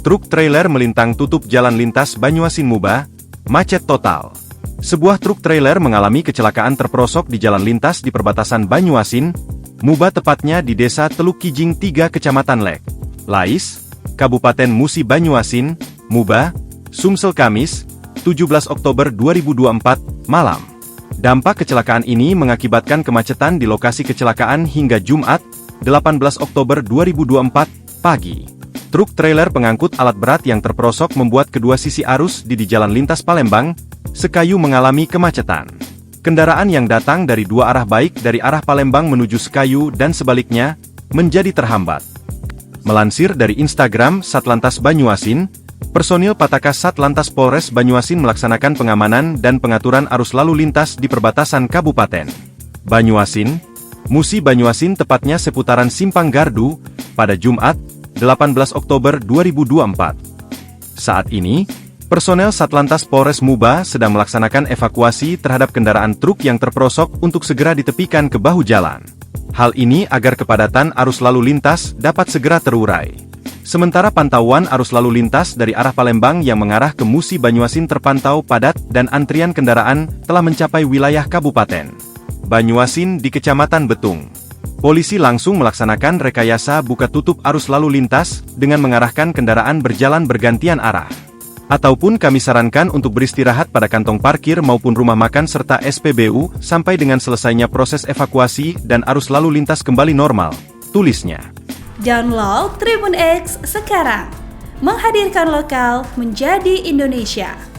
Truk trailer melintang tutup jalan lintas Banyuasin Muba, macet total. Sebuah truk trailer mengalami kecelakaan terperosok di jalan lintas di perbatasan Banyuasin, Muba tepatnya di Desa Teluk Kijing 3 Kecamatan Lais, Kabupaten Musi Banyuasin, Muba, Sumsel Kamis, 17 Oktober 2024, malam. Dampak kecelakaan ini mengakibatkan kemacetan di lokasi kecelakaan hingga Jumat, 18 Oktober 2024, pagi. Truk trailer pengangkut alat berat yang terperosok membuat kedua sisi arus di jalan lintas Palembang, Sekayu mengalami kemacetan. Kendaraan yang datang dari dua arah baik dari arah Palembang menuju Sekayu dan sebaliknya, menjadi terhambat. Melansir dari Instagram Satlantas Banyuasin, personil Patakas Satlantas Polres Banyuasin melaksanakan pengamanan dan pengaturan arus lalu lintas di perbatasan Kabupaten Banyuasin, Musi Banyuasin tepatnya seputaran Simpang Gardu, pada Jumat, 18 Oktober 2024. Saat ini, personel Satlantas Polres Muba sedang melaksanakan evakuasi terhadap kendaraan truk yang terperosok untuk segera ditepikan ke bahu jalan. Hal ini agar kepadatan arus lalu lintas dapat segera terurai. Sementara pantauan arus lalu lintas dari arah Palembang yang mengarah ke Musi Banyuasin terpantau padat dan antrian kendaraan telah mencapai wilayah Kabupaten Banyuasin di Kecamatan Betung. Polisi langsung melaksanakan rekayasa buka tutup arus lalu lintas dengan mengarahkan kendaraan berjalan bergantian arah. Ataupun kami sarankan untuk beristirahat pada kantong parkir maupun rumah makan serta SPBU sampai dengan selesainya proses evakuasi dan arus lalu lintas kembali normal, tulisnya. Download Tribun X sekarang, menghadirkan lokal menjadi Indonesia.